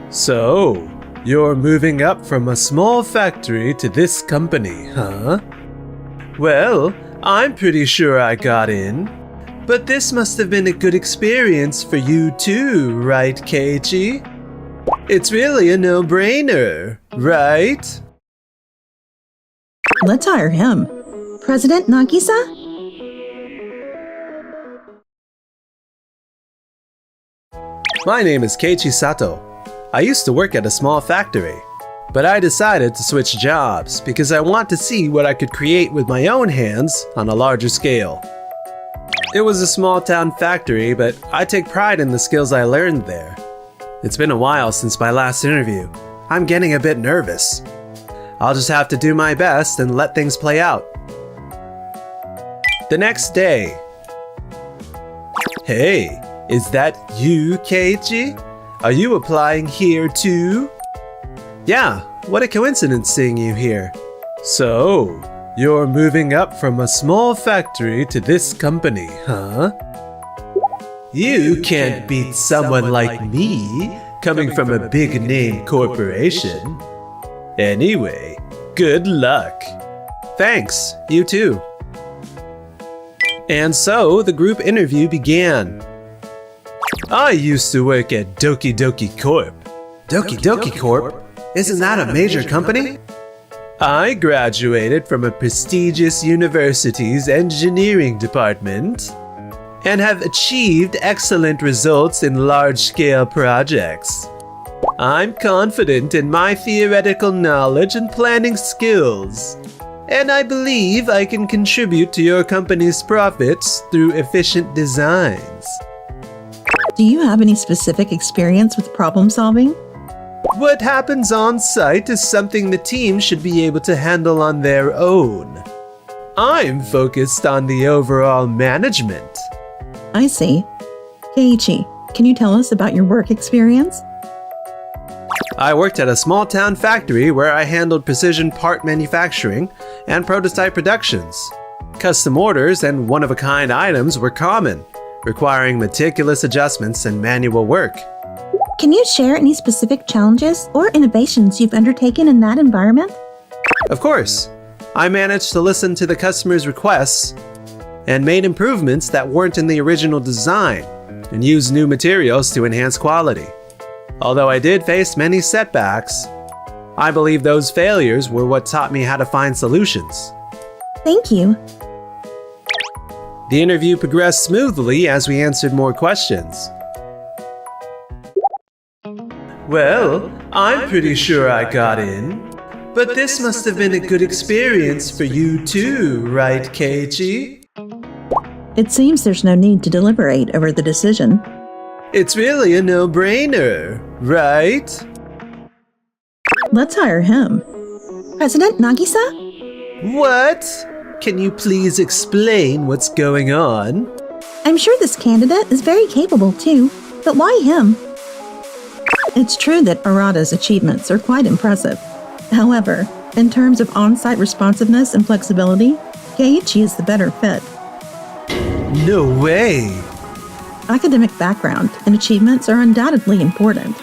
So, you're moving up from a small factory to this company, huh? Well, I'm pretty sure I got in. But this must have been a good experience for you too, right, Keiichi? It's really a no-brainer, right? Let's hire him. President Nagisa? My name is Keiichi Sato. I used to work at a small factory, but I decided to switch jobs because I want to see what I could create with my own hands on a larger scale. It was a small town factory, but I take pride in the skills I learned there. It's been a while since my last interview. I'm getting a bit nervous. I'll just have to do my best and let things play out. The next day. Hey, is that you, Keiichi? Are you applying here too? Yeah, what a coincidence seeing you here. So, you're moving up from a small factory to this company, huh? You can't beat someone like me, coming from a big-name corporation. Anyway, good luck. Thanks, you too. And so, the group interview began. I used to work at Doki Doki Corp. Doki Doki Corp? Isn't that a major company? I graduated from a prestigious university's engineering department and have achieved excellent results in large-scale projects. I'm confident in my theoretical knowledge and planning skills, and I believe I can contribute to your company's profits through efficient designs. Do you have any specific experience with problem solving? What happens on site is something the team should be able to handle on their own. I'm focused on the overall management. I see. Keiichi, can you tell us about your work experience? I worked at a small town factory where I handled precision part manufacturing and prototype productions. Custom orders and one-of-a-kind items were common, requiring meticulous adjustments and manual work. Can you share any specific challenges or innovations you've undertaken in that environment? Of course. I managed to listen to the customer's requests and made improvements that weren't in the original design and used new materials to enhance quality. Although I did face many setbacks, I believe those failures were what taught me how to find solutions. Thank you. The interview progressed smoothly as we answered more questions. Well, I'm pretty sure I got in. But this must have been a good experience for you too, right, Keiichi? It seems there's no need to deliberate over the decision. It's really a no-brainer, right? Let's hire him. President Nagisa? What? Can you please explain what's going on? I'm sure this candidate is very capable too, but why him? It's true that Arata's achievements are quite impressive. However, in terms of on-site responsiveness and flexibility, Keiichi is the better fit. No way! Academic background and achievements are undoubtedly important,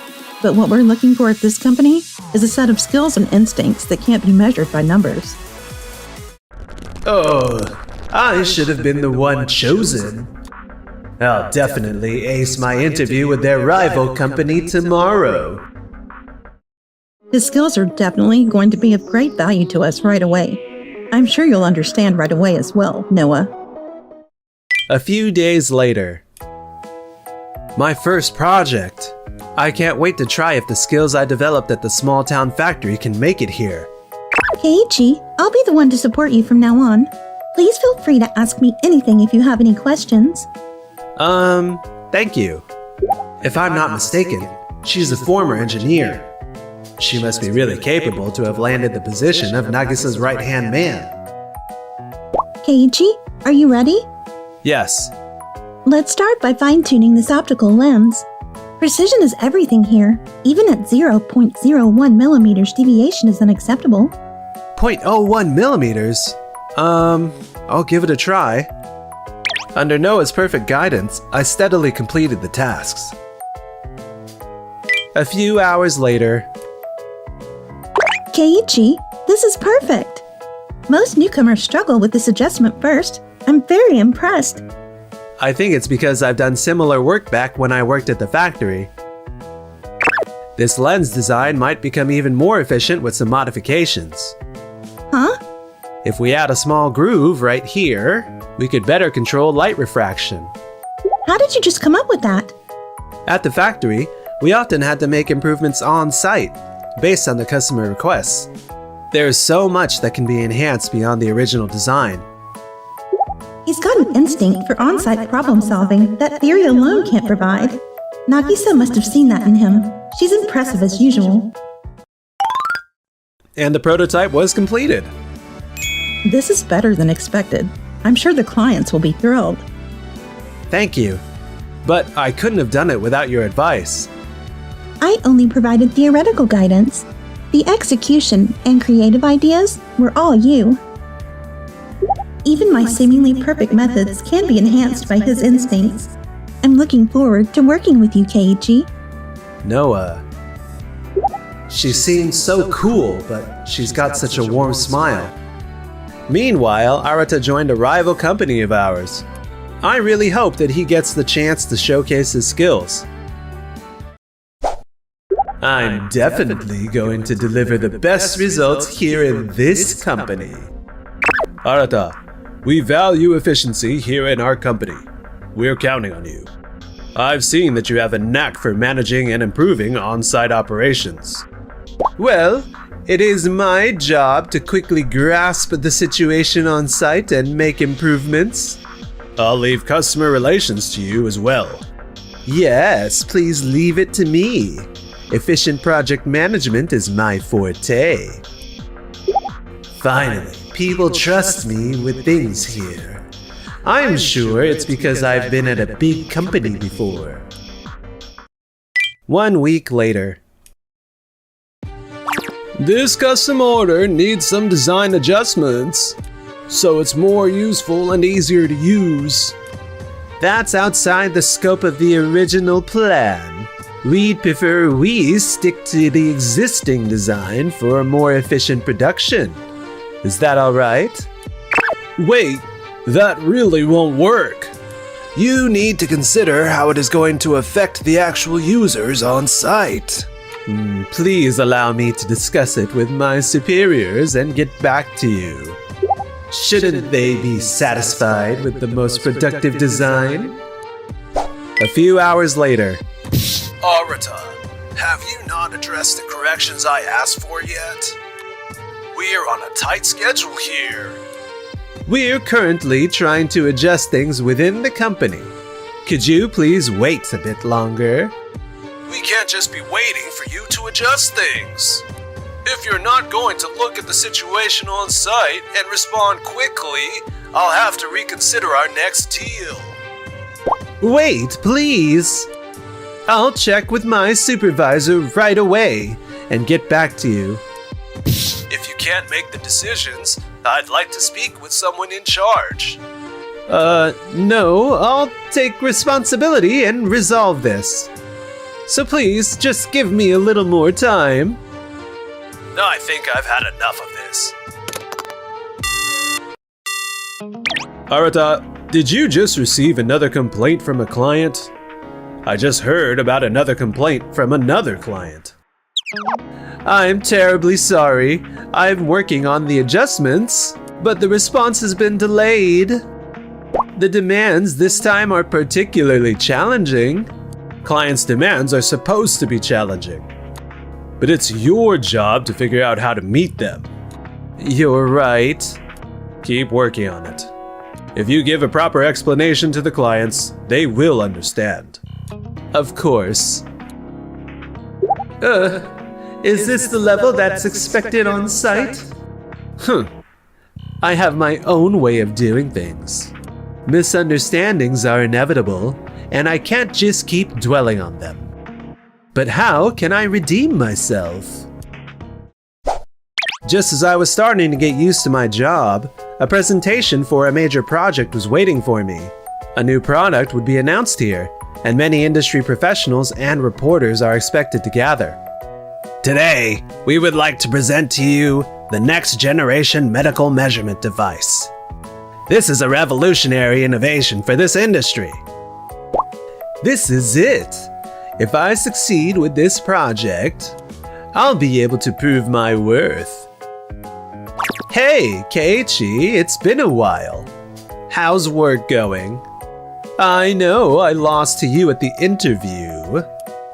but what we're looking for at this company is a set of skills and instincts that can't be measured by numbers. Oh, I should have been the one chosen. I'll definitely ace my interview with their rival company tomorrow. His skills are definitely going to be of great value to us right away. I'm sure you'll understand right away as well, Noah. A few days later. My first project. I can't wait to try if the skills I developed at the small town factory can make it here. Keiichi, I'll be the one to support you from now on. Please feel free to ask me anything if you have any questions. Thank you. If I'm not mistaken, she's a former engineer. She must be really capable to have landed the position of Nagisa's right-hand man. Keiichi, are you ready? Yes. Let's start by fine-tuning this optical lens. Precision is everything here. Even at 0.01 millimeters deviation is unacceptable. 0.01 millimeters? I'll give it a try. Under Noah's perfect guidance, I steadily completed the tasks. A few hours later. Keiichi, this is perfect. Most newcomers struggle with this adjustment first. I'm very impressed. I think it's because I've done similar work back when I worked at the factory. This lens design might become even more efficient with some modifications. Huh? If we add a small groove right here, we could better control light refraction. How did you just come up with that? At the factory, we often had to make improvements on site, based on the customer requests. There is so much that can be enhanced beyond the original design. He's got an instinct for on-site problem solving that theory alone can't provide. Nagisa must have seen that in him. She's impressive as usual. And the prototype was completed. This is better than expected. I'm sure the clients will be thrilled. Thank you. But I couldn't have done it without your advice. I only provided theoretical guidance. The execution and creative ideas were all you. Even my seemingly perfect methods can be enhanced by his instincts. I'm looking forward to working with you, Keiichi. Noah. She seems so cool, but she's got such a warm smile. Meanwhile, Arata joined a rival company of ours. I really hope that he gets the chance to showcase his skills. I'm definitely going to deliver the best results here in this company. Arata, we value efficiency here in our company. We're counting on you. I've seen that you have a knack for managing and improving on-site operations. Well, it is my job to quickly grasp the situation on site and make improvements. I'll leave customer relations to you as well. Yes, please leave it to me. Efficient project management is my forte. Finally, people trust me with things here. I'm sure it's because I've been at a big company before. 1 week later. This custom order needs some design adjustments, so it's more useful and easier to use. That's outside the scope of the original plan. We'd prefer we stick to the existing design for a more efficient production. Is that alright? Wait, that really won't work. You need to consider how it is going to affect the actual users on site. Please allow me to discuss it with my superiors and get back to you. Shouldn't they be satisfied with the most productive design? A few hours later. Arata, have you not addressed the corrections I asked for yet? We're on a tight schedule here. We're currently trying to adjust things within the company. Could you please wait a bit longer? We can't just be waiting for you to adjust things. If you're not going to look at the situation on site and respond quickly, I'll have to reconsider our next deal. Wait, please. I'll check with my supervisor right away and get back to you. If you can't make the decisions, I'd like to speak with someone in charge. No, I'll take responsibility and resolve this. So please, just give me a little more time. I think I've had enough of this. Arata, did you just receive another complaint from a client? I just heard about another complaint from another client. I'm terribly sorry. I'm working on the adjustments, but the response has been delayed. The demands this time are particularly challenging. Clients' demands are supposed to be challenging, but it's your job to figure out how to meet them. You're right. Keep working on it. If you give a proper explanation to the clients, they will understand. Of course. Is this the level that's expected on site? I have my own way of doing things. Misunderstandings are inevitable, and I can't just keep dwelling on them. But how can I redeem myself? Just as I was starting to get used to my job, a presentation for a major project was waiting for me. A new product would be announced here, and many industry professionals and reporters are expected to gather. Today, we would like to present to you the next generation medical measurement device. This is a revolutionary innovation for this industry. This is it. If I succeed with this project, I'll be able to prove my worth. Hey, Keiichi, it's been a while. How's work going? I know I lost to you at the interview,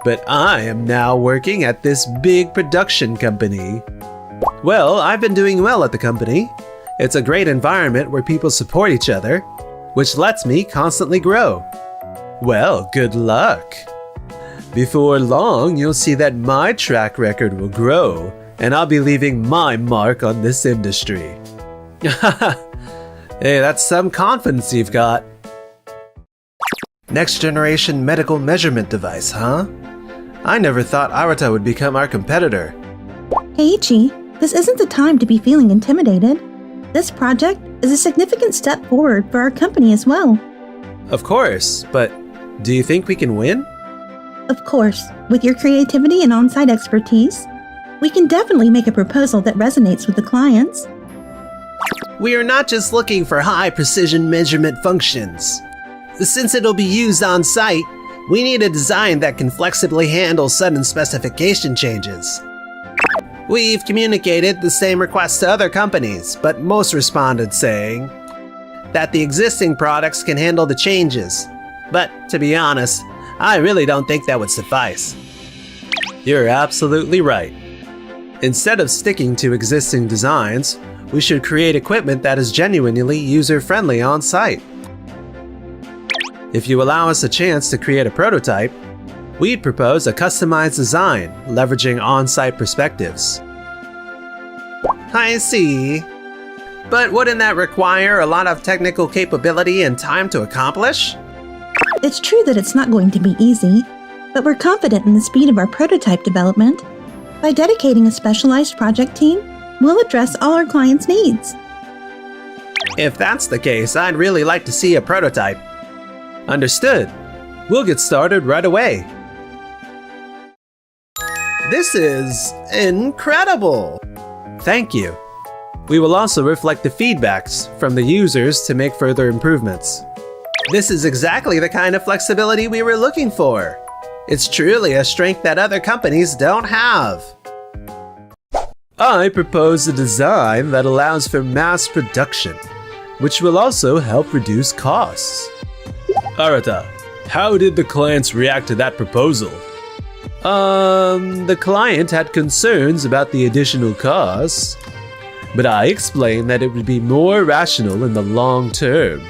but I am now working at this big production company. Well, I've been doing well at the company. It's a great environment where people support each other, which lets me constantly grow. Well, good luck. Before long, you'll see that my track record will grow, and I'll be leaving my mark on this industry. Hey, that's some confidence you've got. Next generation medical measurement device, huh? I never thought Arata would become our competitor. Keiichi, this isn't the time to be feeling intimidated. This project is a significant step forward for our company as well. Of course, but do you think we can win? Of course, with your creativity and on-site expertise, we can definitely make a proposal that resonates with the clients. We are not just looking for high-precision measurement functions. Since it'll be used on-site, we need a design that can flexibly handle sudden specification changes. We've communicated the same request to other companies, but most responded saying that the existing products can handle the changes. But to be honest, I really don't think that would suffice. You're absolutely right. Instead of sticking to existing designs, we should create equipment that is genuinely user-friendly on site. If you allow us a chance to create a prototype, we'd propose a customized design leveraging on-site perspectives. I see. But wouldn't that require a lot of technical capability and time to accomplish? It's true that it's not going to be easy, but we're confident in the speed of our prototype development. By dedicating a specialized project team, we'll address all our clients' needs. If that's the case, I'd really like to see a prototype. Understood. We'll get started right away. This is incredible! Thank you. We will also reflect the feedbacks from the users to make further improvements. This is exactly the kind of flexibility we were looking for. It's truly a strength that other companies don't have. I propose a design that allows for mass production, which will also help reduce costs. Arata, how did the clients react to that proposal? The client had concerns about the additional costs, but I explained that it would be more rational in the long term.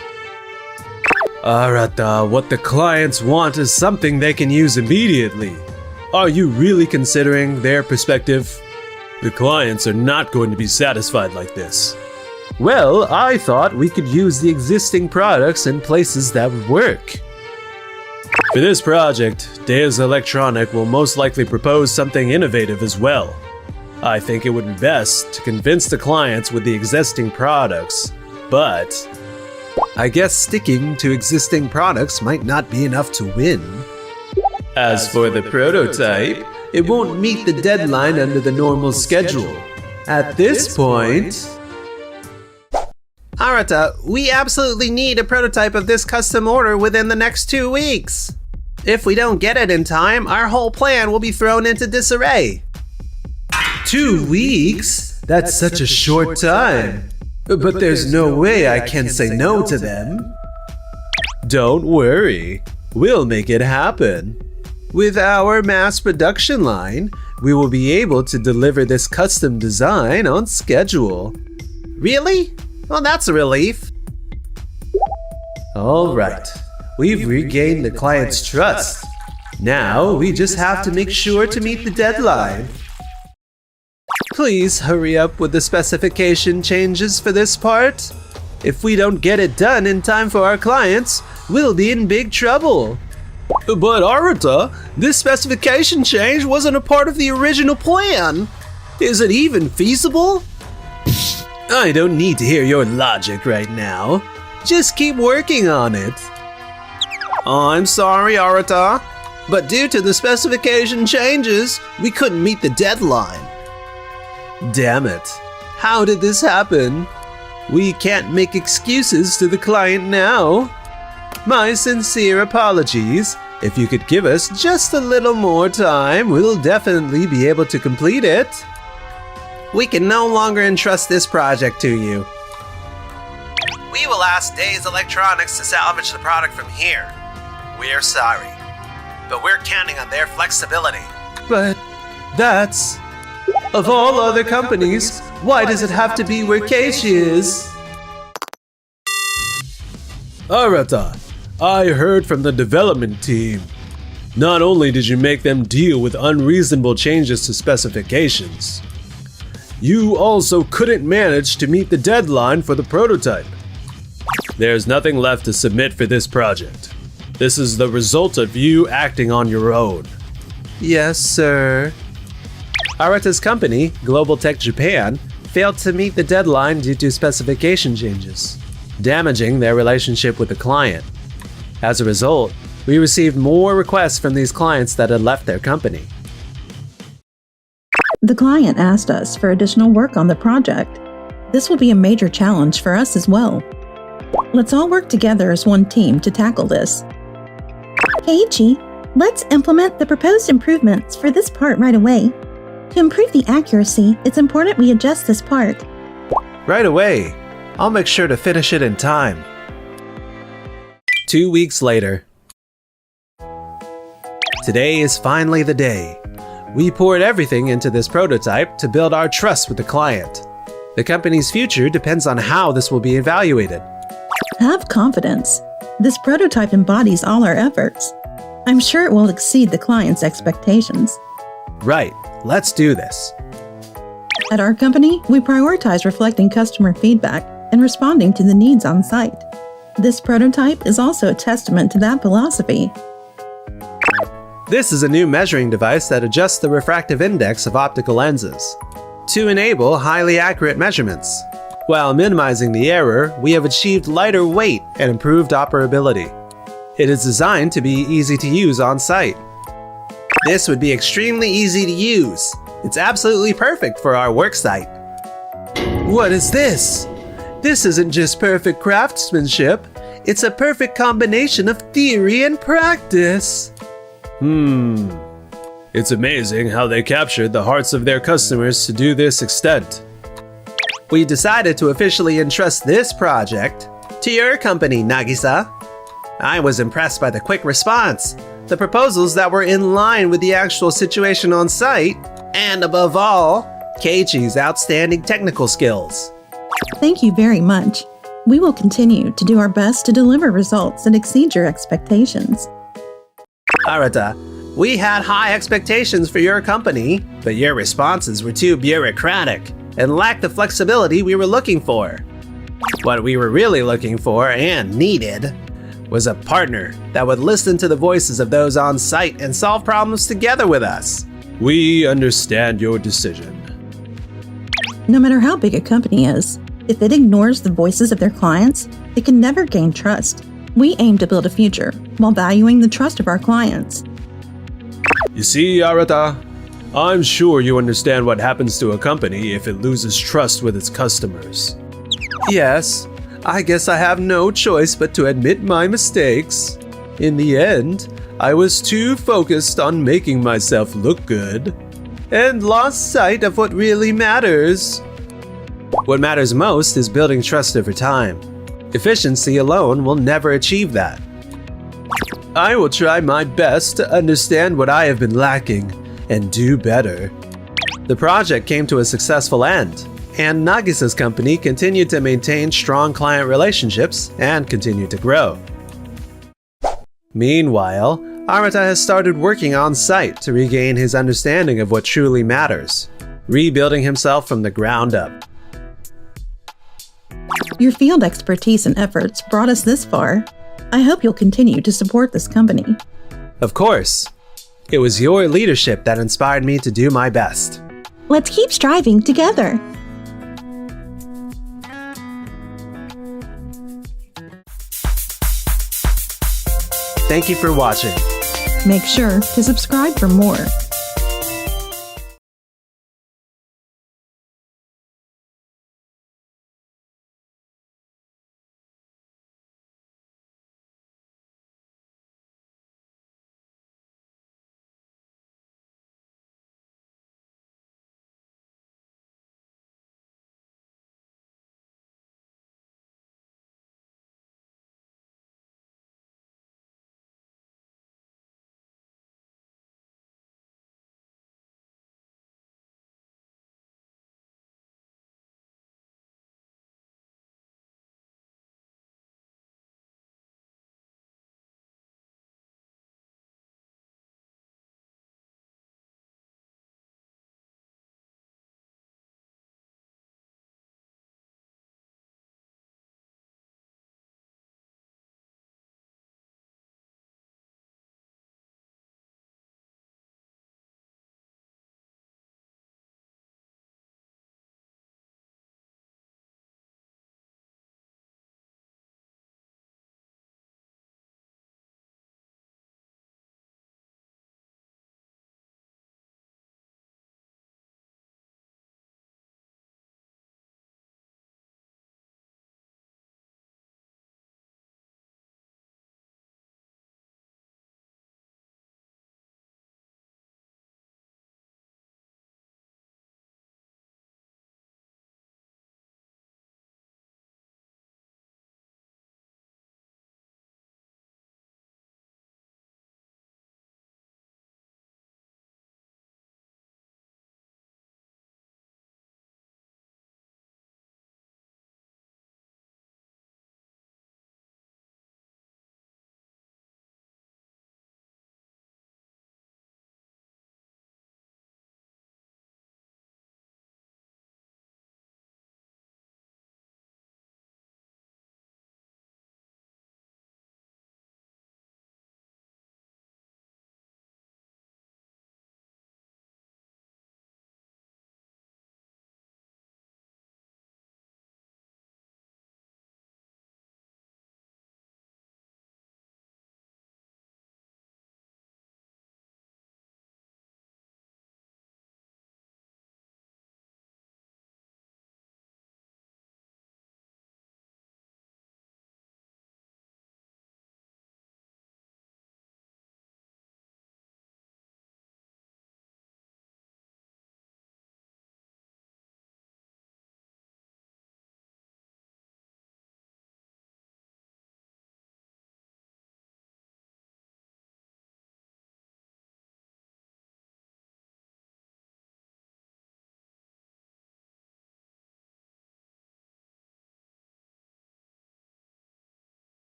Arata, what the clients want is something they can use immediately. Are you really considering their perspective? The clients are not going to be satisfied like this. Well, I thought we could use the existing products in places that would work. For this project, Deus Electronic will most likely propose something innovative as well. I think it would be best to convince the clients with the existing products, but I guess sticking to existing products might not be enough to win. As for the prototype, it won't meet the deadline under the normal schedule. At this point... Arata, we absolutely need a prototype of this custom order within the next 2 weeks. If we don't get it in time, our whole plan will be thrown into disarray. 2 weeks? That's such a short time. But there's no way I can say no to them. Don't worry, we'll make it happen. With our mass production line, we will be able to deliver this custom design on schedule. Really? Well, that's a relief. All right, we've regained the client's trust. Now we just have to make sure to meet the deadline. Please hurry up with the specification changes for this part. If we don't get it done in time for our clients, we'll be in big trouble. But Arata, this specification change wasn't a part of the original plan. Is it even feasible? I don't need to hear your logic right now. Just keep working on it. I'm sorry, Arata, but due to the specification changes, we couldn't meet the deadline. Damn it. How did this happen? We can't make excuses to the client now. My sincere apologies. If you could give us just a little more time, we'll definitely be able to complete it. We can no longer entrust this project to you. We will ask Days Electronics to salvage the product from here. We're sorry, but we're counting on their flexibility. But that's... Of all other companies, why does it have to be where Keiichi is? Arata, I heard from the development team. Not only did you make them deal with unreasonable changes to specifications, you also couldn't manage to meet the deadline for the prototype. There's nothing left to submit for this project. This is the result of you acting on your own. Yes, sir. Arata's company, Global Tech Japan, failed to meet the deadline due to specification changes, damaging their relationship with the client. As a result, we received more requests from these clients that had left their company. The client asked us for additional work on the project. This will be a major challenge for us as well. Let's all work together as one team to tackle this. Keiichi, let's implement the proposed improvements for this part right away. To improve the accuracy, it's important we adjust this part. Right away. I'll make sure to finish it in time. 2 weeks later. Today is finally the day. We poured everything into this prototype to build our trust with the client. The company's future depends on how this will be evaluated. Have confidence. This prototype embodies all our efforts. I'm sure it will exceed the client's expectations. Right, let's do this. At our company, we prioritize reflecting customer feedback and responding to the needs on site. This prototype is also a testament to that philosophy. This is a new measuring device that adjusts the refractive index of optical lenses to enable highly accurate measurements. While minimizing the error, we have achieved lighter weight and improved operability. It is designed to be easy to use on site. This would be extremely easy to use. It's absolutely perfect for our work site. What is this? This isn't just perfect craftsmanship. It's a perfect combination of theory and practice. It's amazing how they captured the hearts of their customers to do this extent. We decided to officially entrust this project to your company, Nagisa. I was impressed by the quick response, the proposals that were in line with the actual situation on site, and above all, Keiichi's outstanding technical skills. Thank you very much. We will continue to do our best to deliver results that exceed your expectations. Arata, we had high expectations for your company, but your responses were too bureaucratic and lacked the flexibility we were looking for. What we were really looking for and needed was a partner that would listen to the voices of those on site and solve problems together with us. We understand your decision. No matter how big a company is, if it ignores the voices of their clients, it can never gain trust. We aim to build a future while valuing the trust of our clients. You see, Arata, I'm sure you understand what happens to a company if it loses trust with its customers. Yes, I guess I have no choice but to admit my mistakes. In the end, I was too focused on making myself look good and lost sight of what really matters. What matters most is building trust over time. Efficiency alone will never achieve that. I will try my best to understand what I have been lacking and do better. The project came to a successful end, and Nagisa's company continued to maintain strong client relationships and continue to grow. Meanwhile, Arata has started working on site to regain his understanding of what truly matters, rebuilding himself from the ground up. Your field expertise and efforts brought us this far. I hope you'll continue to support this company. Of course. It was your leadership that inspired me to do my best. Let's keep striving together. Thank you for watching. Make sure to subscribe for more.